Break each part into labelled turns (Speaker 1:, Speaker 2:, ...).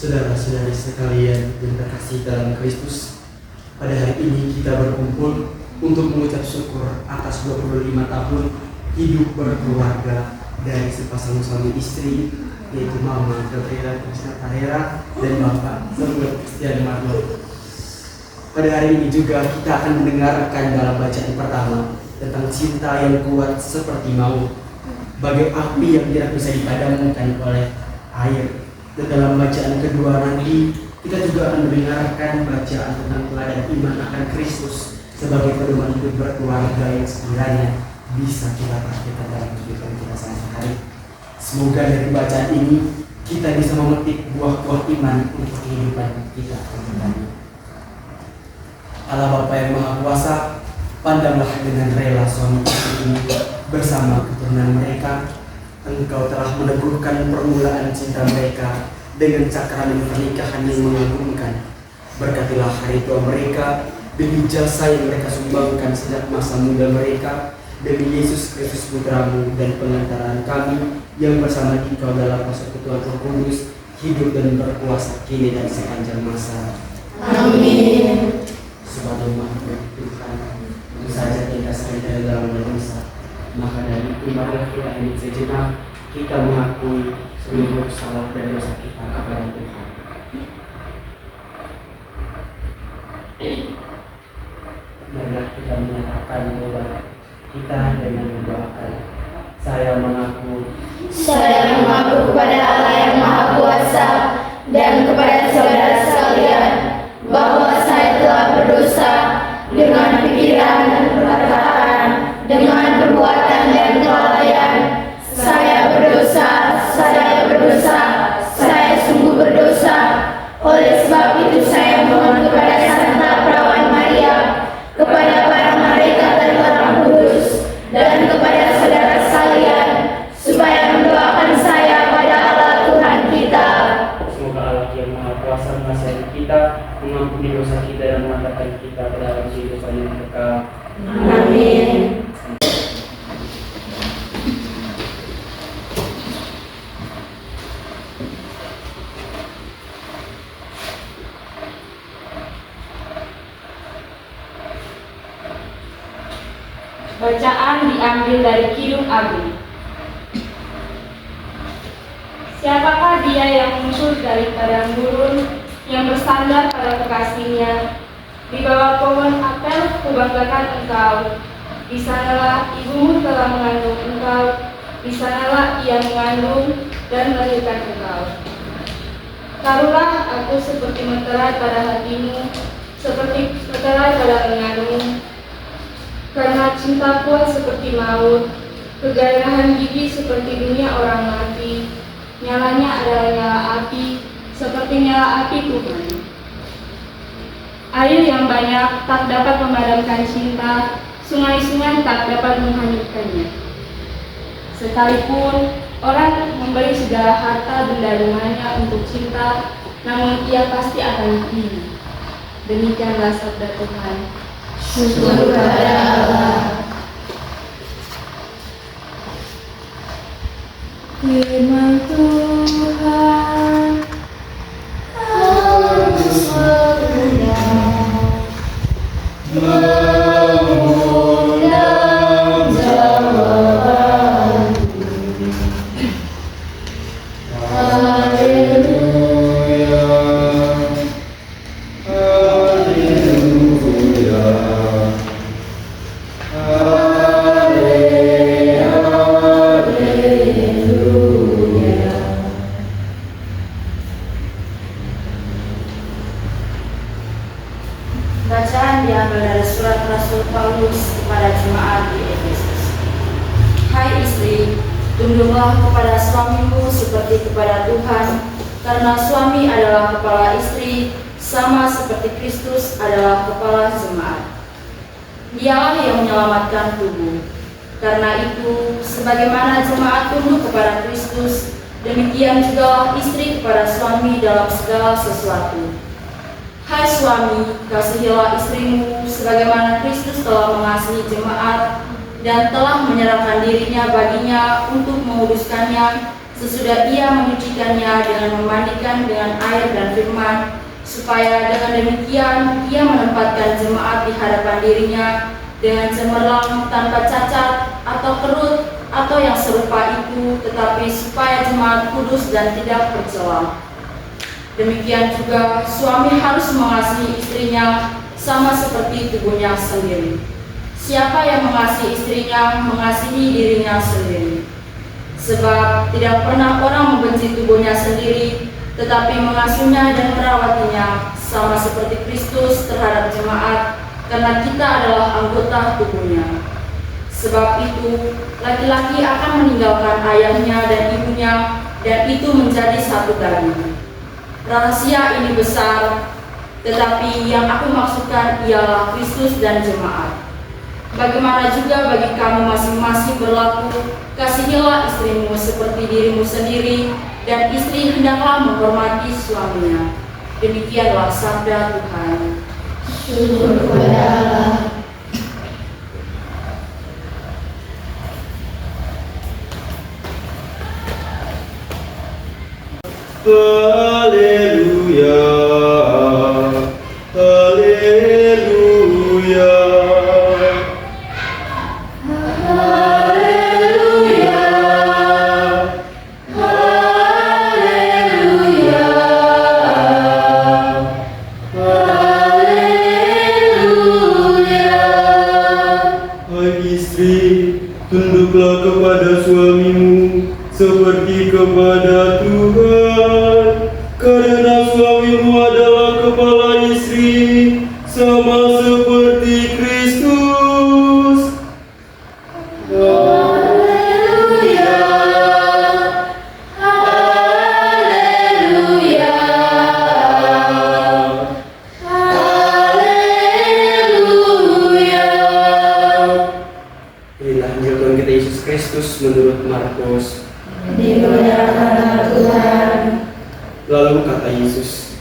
Speaker 1: Saudara-saudari sekalian yang terkasih dalam Kristus, pada hari ini kita berkumpul untuk mengucap syukur atas 25 tahun hidup berkeluarga dari sepasang suami istri, yaitu Mama Gabriela Krisna Tarera dan Bapak Samuel Christian Marlo. Pada hari ini juga kita akan mendengarkan dalam bacaan pertama tentang cinta yang kuat seperti maut, bagai api yang tidak bisa dipadamkan oleh air. Dan dalam bacaan kedua nanti kita juga akan mendengarkan bacaan tentang teladan iman akan Kristus sebagai pedoman hidup berkeluarga yang sekiranya bisa kita praktikkan dalam kehidupan kita sehari-hari. Semoga dari bacaan ini kita bisa memetik buah-buah iman untuk kehidupan kita kedepannya. Allah Bapa yang Maha Kuasa, pandanglah dengan rela suami istri ini bersama keturunan mereka. Engkau telah meneguhkan permulaan cinta mereka dengan sakramen pernikahan yang mengagumkan. Berkatilah hari tua mereka demi jasa yang mereka sumbangkan sejak masa muda mereka, demi Yesus Kristus Putramu dan pengantaran kami yang bersama Engkau dalam persekutuan Roh Kudus hidup dan berkuasa kini dan sepanjang masa.
Speaker 2: Amin.
Speaker 1: Sebagai makhluk Tuhan, tentu saja kita sadar dalam dosa. Maka dari itu marilah kita ini sejenak kita mengakui seluruh salah dan dosa kita kepada Tuhan. Marilah kita menyatakan bahwa kita dengan mendoakan. Saya mengaku
Speaker 2: kepada Allah yang Maha Kuasa dan kepada saudara sekalian bahwa saya telah berdosa dengan pikiran dan perkataan, dengan perbuatan dan kelalaian. Saya berdosa, saya sungguh berdosa. Oleh sebab itu saya mohon kepada Santa Perawan Maria, kepada para malaikat dan orang kudus, dan kepada saudara sekalian, supaya mendoakan saya pada Allah Tuhan kita.
Speaker 1: Semoga Allah yang Maha Kuasa mengasihi kita, mengampuni dosa kita dan mengantarkan kita ke dalam kehidupan yang kekal.
Speaker 2: Amin.
Speaker 3: Bacaan diambil dari Kidung Agung. Siapakah dia yang muncul dari padang gurun, yang bersandar pada kekasihnya? Di bawah pohon apel kubanggakan engkau. Di sanalah ibumu telah mengandung engkau. Di sanalah ia mengandung dan melahirkan engkau. Taruhlah aku seperti meterai pada hatimu, seperti meterai pada lenganmu. Karena cinta kuat seperti maut, kegairahan gigi seperti dunia orang mati. Nyalanya adalah nyala api, seperti nyala api Tuhan. Air yang banyak tak dapat memadamkan cinta, sungai-sungai tak dapat menghanyutkannya. Sekalipun orang memberi segala harta benda rumahnya untuk cinta, namun ia pasti akan hina. Demikianlah sabda Tuhan.
Speaker 2: Syukur kepada Allah. Firman Tuhan, Allah mengundang jawaban. Haleluya, haleluya, haleluya.
Speaker 4: Bacaan diambil dari surat Rasul Paulus kepada jemaat di Efesus. Hai istri, tunduklah kepada suamimu seperti kepada Tuhan, karena suami adalah kepala istri, sama seperti Kristus adalah kepala jemaat. Dialah yang menyelamatkan tubuh. Karena itu, sebagaimana jemaat tunduk kepada Kristus, demikian juga istri kepada suami dalam segala sesuatu. Hai suami, kasihilah istrimu sebagaimana Kristus telah mengasihi jemaat dan telah menyerahkan dirinya baginya untuk menguduskannya Sesudah ia menyucikannya dengan memandikan dengan air dan firman, supaya dengan demikian ia menempatkan jemaat di hadapan dirinya dengan cemerlang, tanpa cacat atau kerut atau yang serupa itu, tetapi supaya jemaat kudus dan tidak bercela. Demikian juga suami harus mengasihi istrinya sama seperti tubuhnya sendiri. Siapa yang mengasihi istrinya mengasihi dirinya sendiri. Sebab tidak pernah orang membenci tubuhnya sendiri, tetapi mengasuhnya dan merawatinya sama seperti Kristus terhadap jemaat, karena kita adalah anggota tubuhnya. Sebab itu, laki-laki akan meninggalkan ayahnya dan ibunya, dan itu menjadi satu daging. Rahasia ini besar, tetapi yang aku maksudkan ialah Kristus dan jemaat. Bagaimana juga bagi kamu masing-masing berlaku, kasihilah istrimu seperti dirimu sendiri, dan istri hendaklah menghormati suaminya. Demikianlah sabda Tuhan.
Speaker 2: Syukur kepada Allah.
Speaker 5: Haleluya, haleluya. Tunduklah kepada suamimu seperti kepada Tuhan, karena suamimu adalah kepala istri, sama seperti Kristus.
Speaker 2: Haleluya, haleluya, haleluya.
Speaker 1: Inilah Injil Tuhan kita Yesus Kristus menurut Markus.
Speaker 2: Dimuliakanlah Tuhan.
Speaker 1: Lalu kata Yesus,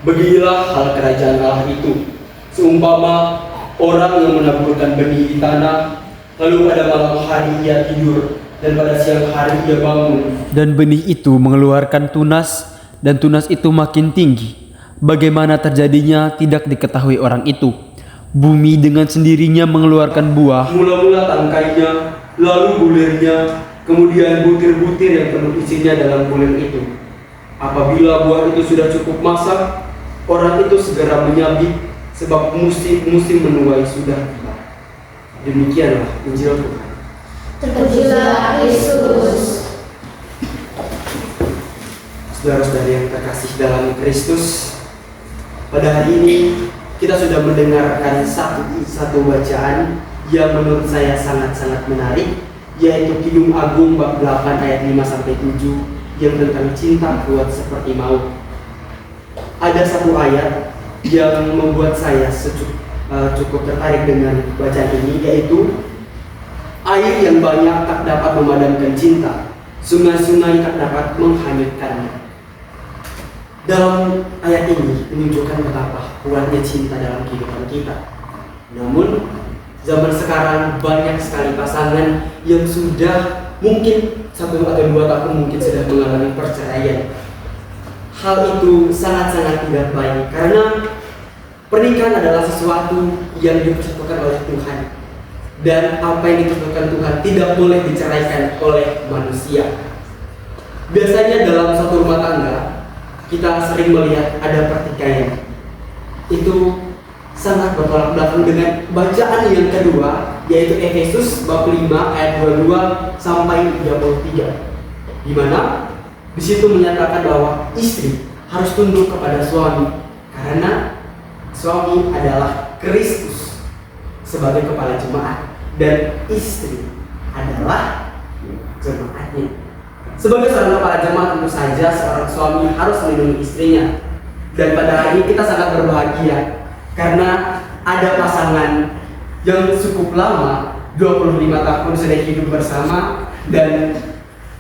Speaker 1: "Beginilah hal kerajaan Allah itu, seumpama orang yang menaburkan benih di tanah, lalu pada malam hari ia tidur, dan pada siang hari ia bangun. Dan benih itu mengeluarkan tunas, dan tunas itu makin tinggi. Bagaimana terjadinya tidak diketahui orang itu. Bumi dengan sendirinya mengeluarkan buah. Mula-mula tangkainya, lalu bulirnya, kemudian butir-butir yang penuh isinya dalam bulir itu. Apabila buah itu sudah cukup masak, orang itu segera menyabit, sebab musim menuai sudah tiba." Demikianlah Injil Tuhan.
Speaker 2: Terpujilah Kristus.
Speaker 1: Saudara-saudari yang terkasih dalam Kristus, pada hari ini kita sudah mendengarkan satu bacaan yang menurut saya sangat-sangat menarik, yaitu Kidung Agung bab 8 ayat 5-7 yang tentang cinta kuat seperti maut. Ada satu ayat yang membuat saya cukup tertarik dengan bacaan ini, yaitu air yang banyak tak dapat memadamkan cinta, sungai-sungai tak dapat menghanyutkannya. Dalam ayat ini menunjukkan betapa kuatnya cinta dalam kehidupan kita. Namun zaman sekarang banyak sekali pasangan yang sudah mungkin 1 atau 2 tahun mungkin sudah mengalami perceraian. Hal itu sangat-sangat tidak baik, karena pernikahan adalah sesuatu yang dipersatukan oleh Tuhan, dan apa yang ditentukan Tuhan tidak boleh diceraikan oleh manusia. Biasanya dalam satu rumah tangga kita sering melihat ada pertikaian. Itu sangat bertolak belakang dengan bacaan yang kedua, yaitu Efesus bab 5 ayat 22 sampai 33, di mana di situ menyatakan bahwa istri harus tunduk kepada suami, karena suami adalah Kristus sebagai kepala jemaat, dan istri adalah jemaatnya. Sebagai seorang kepala jemaat, tentu saja seorang suami harus melindungi istrinya. Dan pada hari ini kita sangat berbahagia karena ada pasangan yang cukup lama, 25 tahun sudah hidup bersama, dan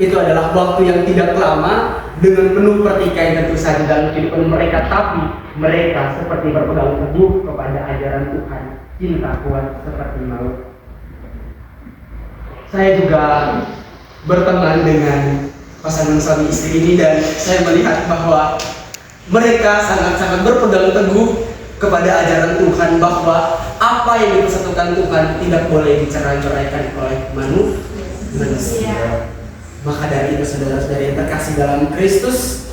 Speaker 1: itu adalah waktu yang tidak lama dengan penuh pertikaian tentu saja dalam kehidupan mereka, tapi mereka seperti berpegang teguh kepada ajaran Tuhan, cinta kuat seperti maut. Saya juga berteman dengan pasangan suami istri ini, dan saya melihat bahwa mereka sangat-sangat berpegang teguh kepada ajaran Tuhan bahwa apa yang dipersatukan Tuhan tidak boleh dicerai-beraikan oleh manusia. Maka dari itu saudara-saudara yang terkasih dalam Kristus,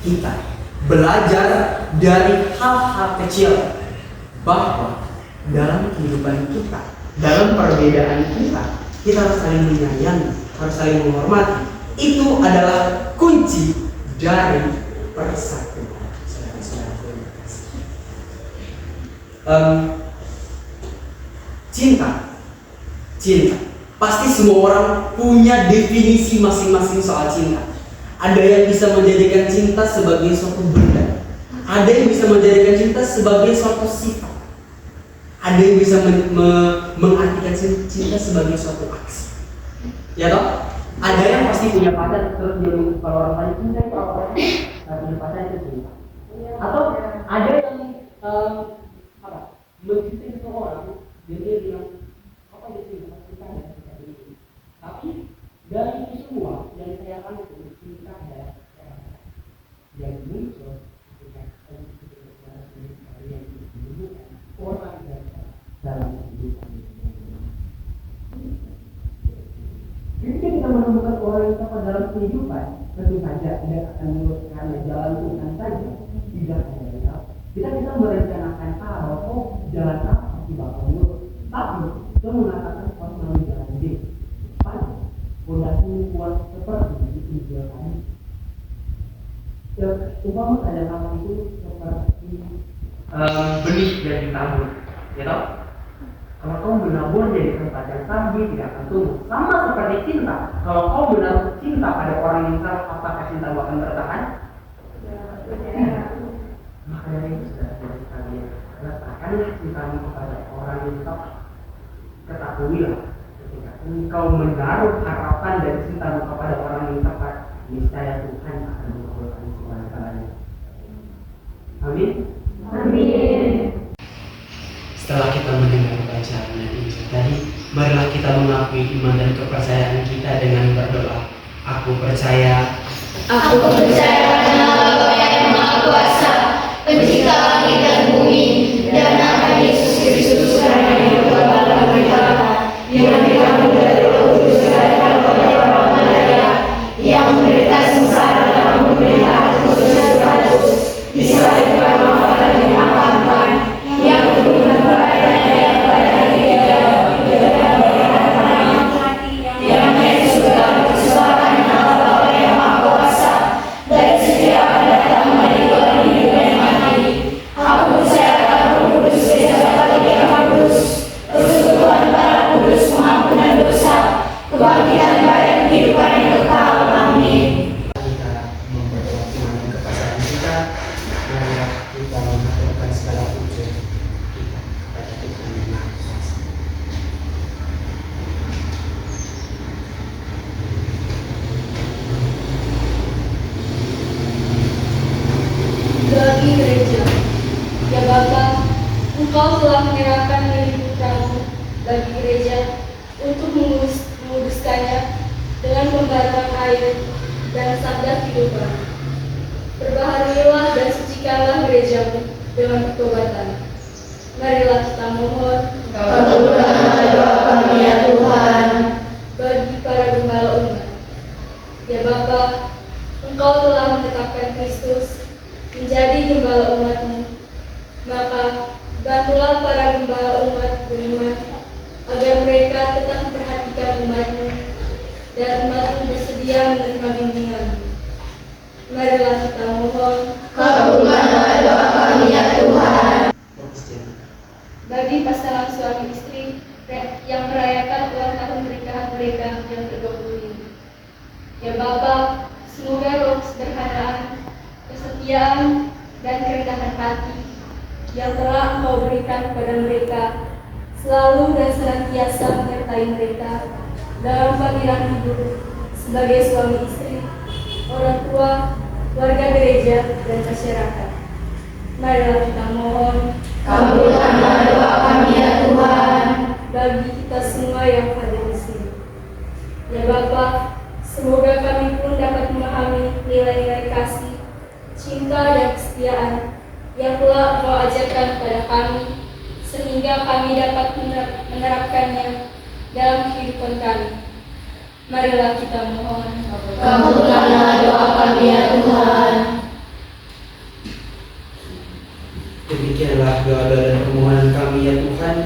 Speaker 1: kita belajar dari hal-hal kecil bahwa dalam kehidupan kita, dalam perbedaan kita harus saling menyayangi, harus saling menghormati. Itu adalah kunci dari persatuan. Cinta. Pasti semua orang punya definisi masing-masing soal cinta. Ada yang bisa menjadikan cinta sebagai suatu benda. Ada yang bisa menjadikan cinta sebagai suatu sifat. Ada yang bisa mengartikan cinta sebagai suatu aksi. Ya toh? Ada yang pasti punya pacar terus dia kalau orang tanya cinta itu apa? Punya pacar itu cinta. Atau ada yang mencintai seseorang, dia bilang apa dia cinta? Tapi dari itu semua yang saya akan itu cinta adalah yang muncul ketika yang menemukan orang dalam kehidupan. Ketika kita menemukan orang yang tepat dalam kehidupan, tentu saja tidak akan mulus karena jalan Tuhan saja, tidak hanya kita bisa merencanakan jalan apa pasti bakal mulus, tapi kita mengatakan melalui jalan D. Fondasi kuat seperti itu juga tadi. Umpama ada hal itu seperti benih yang ditabur, ya toh? Kalau kau menabur di tempat yang salah, dia tidak akan tumbuh. Sama seperti cinta. Kalau kau menaruh cinta pada orang yang salah, apakah cinta akan bertahan? Maka dari itu sudah sekalian, letakkanlah cintamu kepada orang yang tepat. Ketahuilah, ketika engkau menaruh harapan dan cintamu kepada orang yang tepat, niscaya Tuhan akan mengabulkan segala-galanya. Amin.
Speaker 2: Amin.
Speaker 1: Setelah kita mendengar bacaan Injil tadi, marilah kita mengakui iman dan kepercayaan kita dengan berdoa. Aku percaya
Speaker 2: pada Allah yang Maha Kuasa, Pencipta langit dan bumi, dan akan Yesus Kristus yang hidup dalam kita, yang dikandung dari Roh Kudus dan dari Roh Maria, yang menderita sengsara dalam pemerintahan Pilatus, disalibkan dan dimakamkan, yang kemudian berada pada hari yang naik surga bersama Allah yang Maha Kuasa, dan sedia akan datang menentukan hidup dan mati. Aku percaya akan Roh Kudus, Gereja Katolik yang kudus, persekutuan para kudus, pengampunan dosa, kebangkitan badan, kehidupan yang kekal. Amin.
Speaker 1: kita memperkuat iman dan kepercayaan kita, marilah kita mengaturkan segala puji kita kepada Tuhan yang Maha Kuasa.
Speaker 3: Bagi gereja, ya Bapa, Engkau telah menyerahkan diri putramu bagi gereja untuk menguduskannya dengan pembaruan air dan sabda kehidupan. Perbaharuilah dan sucikanlah gerejamu dengan pertobatan. Marilah kita mohon,
Speaker 2: Kabulkanlah doa kami ya Tuhan.
Speaker 3: bagi para gembala umat. Ya Bapa, Engkau telah menetapkan Kristus menjadi gembala umat-Mu, maka bantulah para gembala umat beriman agar mereka tetap memperhatikan umat-Mu dan umat-Mu bersedia menerima bimbingan. Marilah kita mohon,
Speaker 2: Kabulkanlah doa kami ya Tuhan.
Speaker 3: bagi pasangan suami istri yang merayakan ulang tahun pernikahan mereka yang ke-20 ini. Ya Bapa, semoga roh kesederhanaan, kesetiaan, dan kerendahan hati yang telah Engkau berikan kepada mereka selalu dan senantiasa menyertai mereka dalam panggilan hidup sebagai suami istri, orang tua, warga gereja, dan masyarakat. Marilah kita mohon,
Speaker 2: Kabulkanlah doa kami ya Tuhan.
Speaker 3: bagi kita semua yang hadir di sini. Ya Bapa, Semoga kami pun dapat memahami nilai-nilai kasih, cinta, dan kesetiaan yang telah Engkau ajarkan kepada kami, sehingga kami dapat menerapkannya dalam kehidupan kami. Marilah kita mohon.
Speaker 2: Kabulkanlah doa kami ya Tuhan.
Speaker 1: Demikianlah doa-doa dan permohonan kami ya Tuhan.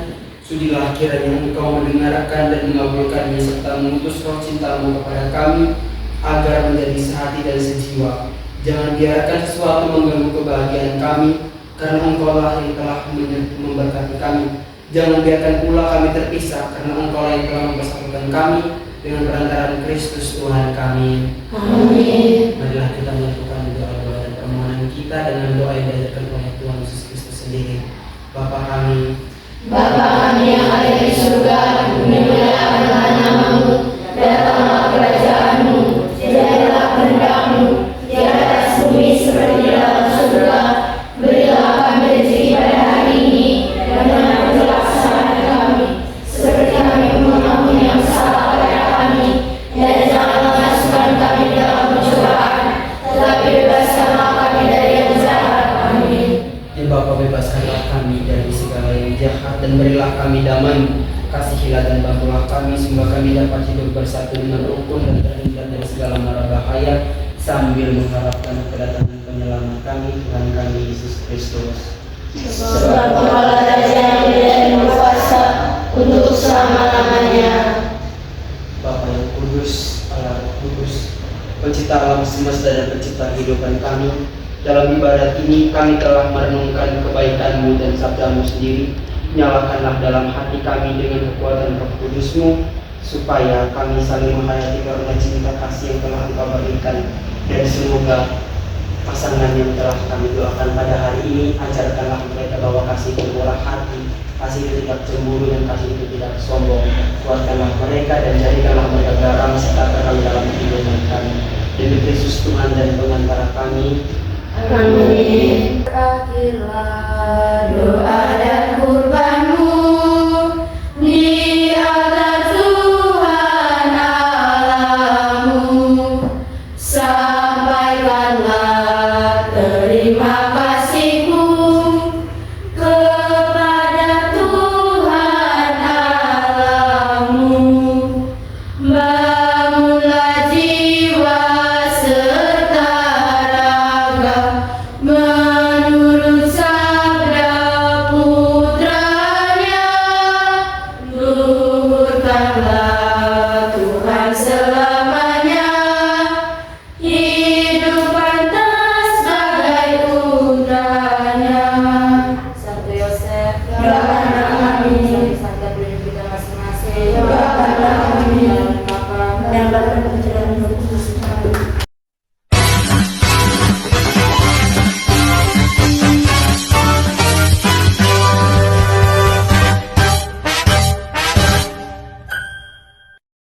Speaker 1: Sudilah kiranya Engkau mendengarkan dan mengabulkannya serta mengutus roh cinta-Mu kepada kami agar menjadi sehati dan sejiwa. Jangan biarkan sesuatu mengganggu kebahagiaan kami, karena Engkau-lah yang telah memberkati kami. Jangan biarkan pula kami terpisah, karena Engkau-lah yang telah mempersatukan kami dengan perantaraan Kristus Tuhan kami.
Speaker 2: Amin.
Speaker 1: Marilah kita menyatukan doa-doa dan permohonan kita dengan doa yang diajarkan oleh Tuhan Yesus Kristus sendiri. Bapa kami,
Speaker 2: Bapa kami yang ada di surga, dimuliakanlah nama-Mu, datanglah kerajaan-Mu, jadilah kehendak-Mu di atas bumi seperti di dalam surga. Berilah kami rezeki pada hari ini, dan ampunilah kesalahan kami, seperti kami mengampuni yang salah kepada kami, dan janganlah masukkan kami dalam pencobaan, tetapi bebaskanlah kami dari yang jahat. Amin.
Speaker 1: ya Bapa, bebaskanlah kami dari segala yang jahat dan berilah kami damai. Kasihilah dan bantulah kami sehingga kami dapat hidup bersatu dengan rukun dan terhindar dari segala mara bahaya, sambil mengharapkan kedatangan penyelamat kami, Tuhan kami Yesus Kristus.
Speaker 2: Sebab Engkau Raja yang hidup dan berkuasa untuk selama-lamanya.
Speaker 1: Bapa yang kudus, Allah yang kudus, pencipta alam semesta dan pencipta kehidupan kami, dalam ibadat ini kami telah merenungkan kebaikan-Mu dan sabda-Mu sendiri. Nyalakanlah dalam hati kami dengan kekuatan Roh Kudus-Mu, supaya kami saling menghayati karunia cinta kasih yang telah Engkau berikan. Dan semoga pasangan yang telah kami doakan pada hari ini, ajarkanlah mereka bahwa kasih itu murah hati, kasih itu tidak cemburu, dan kasih itu tidak sombong. Kuatkanlah mereka dan jadikanlah mereka garam serta kami dalam kehidupan kami. Demi Kristus Tuhan dan pengantara kami.
Speaker 2: Amin.
Speaker 4: Akhirlah
Speaker 2: Doa dan